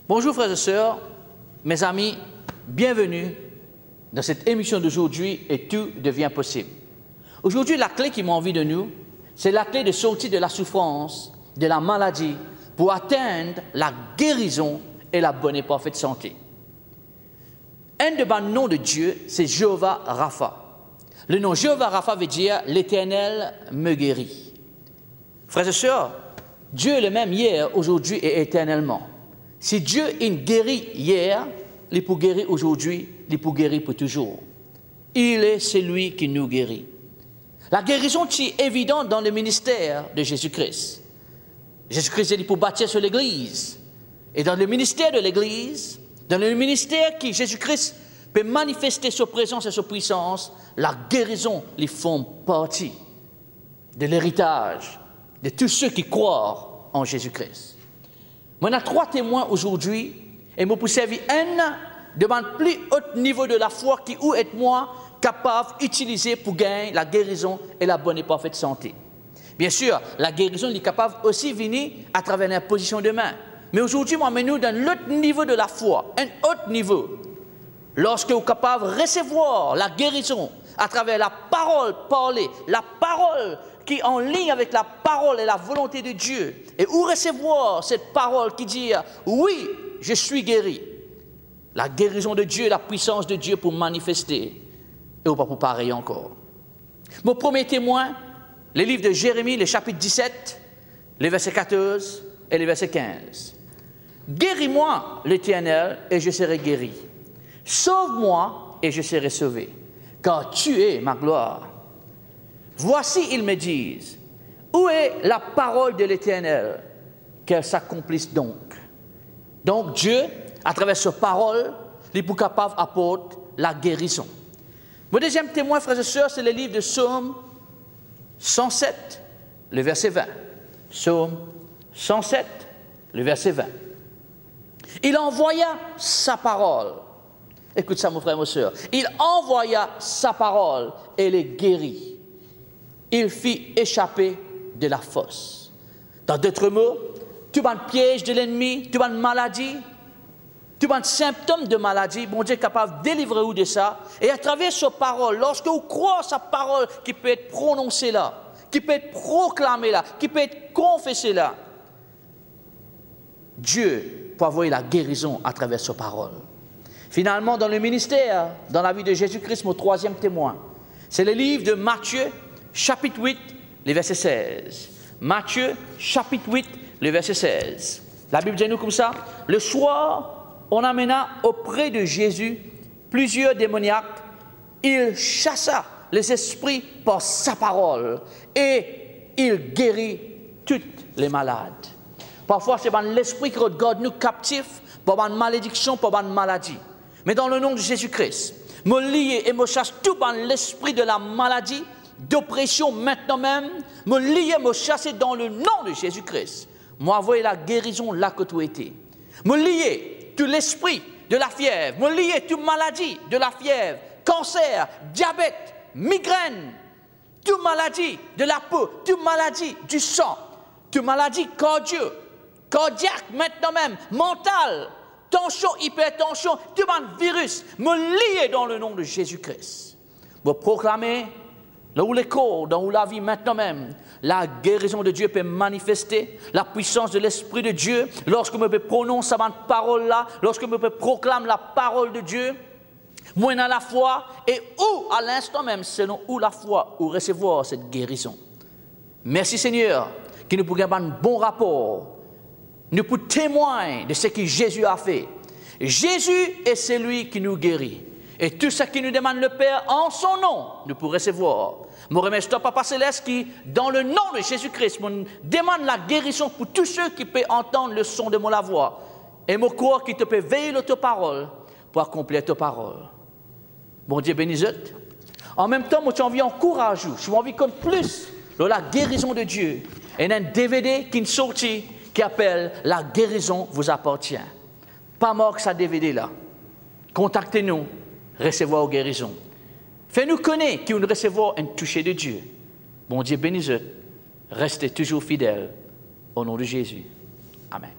Bonjour frères et sœurs, mes amis, bienvenue dans cette émission d'aujourd'hui et tout devient possible. Aujourd'hui, la clé qui m'a envie de nous, c'est la clé de sortie de la souffrance, de la maladie, pour atteindre la guérison et la bonne et parfaite santé. Un des noms de Dieu, c'est Jéhovah Rapha. Le nom Jéhovah Rapha veut dire « l'Éternel me guérit ». Frères et sœurs, Dieu est le même hier, aujourd'hui et éternellement. Si Dieu il guérit hier, il peut guérir aujourd'hui, il peut guérir pour toujours. Il est celui qui nous guérit. La guérison est évidente dans le ministère de Jésus-Christ. Jésus-Christ est pour bâtir sur l'Église. Et dans le ministère de l'Église, dans le ministère qui Jésus-Christ peut manifester sa présence et sa puissance, la guérison les font partie de l'héritage de tous ceux qui croient en Jésus-Christ. Moi, on a 3 témoins aujourd'hui et moi, pour servir un devant le plus haut niveau de la foi qui ou est moi capable d'utiliser pour gagner la guérison et la bonne et parfaite santé. Bien sûr, la guérison est capable aussi de venir à travers l'imposition de main. Mais aujourd'hui, moi, nous dans l'autre niveau de la foi, un autre niveau. Lorsque vous êtes capable de recevoir la guérison à travers la parole parlée, la parole qui est en ligne avec la parole et la volonté de Dieu, et où recevoir cette parole qui dit « Oui, je suis guéri ». La guérison de Dieu, la puissance de Dieu pour manifester, et ou pas pour pareil encore. Mon premier témoin, le livre de Jérémie, le chapitre 17, les versets 14 et les versets 15. « Guéris-moi, l'Éternel, et je serai guéri. Sauve-moi, et je serai sauvé, car tu es ma gloire. Voici, ils me disent, où est la parole de l'Éternel, qu'elle s'accomplisse donc. » Donc Dieu, à travers sa parole, il est capable d'apporter la guérison. Mon deuxième témoin, frères et sœurs, c'est le livre de Psaume 107, le verset 20. Psaume 107, le verset 20. Il envoya sa parole. Écoute ça, mon frère, ma soeur. Il envoya sa parole et les guérit. Il fit échapper de la fosse. Dans d'autres mots, tout le piège de l'ennemi, tout le maladie, tout le symptôme de maladie, bon Dieu est capable de délivrer vous de ça. Et à travers sa parole, lorsque vous croyez sa parole qui peut être prononcée là, qui peut être proclamée là, qui peut être confessée là, Dieu peut avoir la guérison à travers sa parole. Finalement, dans le ministère, dans la vie de Jésus-Christ, mon troisième témoin, c'est le livre de Matthieu, chapitre 8, le verset 16. Matthieu, chapitre 8, le verset 16. La Bible dit nous comme ça. Le soir, on amena auprès de Jésus plusieurs démoniaques. Il chassa les esprits par sa parole et il guérit toutes les malades. Parfois, c'est l'esprit qui regarde nous captifs pour une malédiction, pour une maladie. Mais dans le nom de Jésus-Christ, me lier et me chasse tout par l'esprit de la maladie, d'oppression maintenant même, me lier, me chasser dans le nom de Jésus-Christ. Moi, voyez la guérison là que tu étais. Me lier tout l'esprit de la fièvre, me lier toute maladie de la fièvre, cancer, diabète, migraine, toute maladie de la peau, toute maladie du sang, toute maladie cardiaque maintenant même, mentale, tension, hypertension, tout un virus, me lier dans le nom de Jésus-Christ. Me proclamer, là où les corps, dans où la vie maintenant même, la guérison de Dieu peut manifester, la puissance de l'Esprit de Dieu, lorsque je peux prononcer cette parole-là, lorsque je peux proclamer la parole de Dieu, moi dans la foi, et où à l'instant même, selon où la foi, où recevoir cette guérison. Merci Seigneur, qui nous pourrait avoir un bon rapport. Nous pouvons témoigner de ce que Jésus a fait. Jésus est celui qui nous guérit. Et tout ce qui nous demande le Père en son nom, nous pouvons recevoir. Je remercie toi, Papa Céleste, qui, dans le nom de Jésus-Christ, me demande la guérison pour tous ceux qui peuvent entendre le son de la voix. Et mon corps qui te peut veiller de ta parole pour accomplir ta parole. Bon Dieu bénisse. En même temps, moi, j'ai envie d'encourager. J'ai envie comme plus de la guérison de Dieu. Et il y a un DVD qui est sorti qui appelle « La guérison vous appartient ». Pas mort que ça DVD là. Contactez-nous, recevoir la guérison. Fais-nous connaître qu'on recevons un toucher de Dieu. Bon Dieu bénisse. Restez toujours fidèles au nom de Jésus. Amen.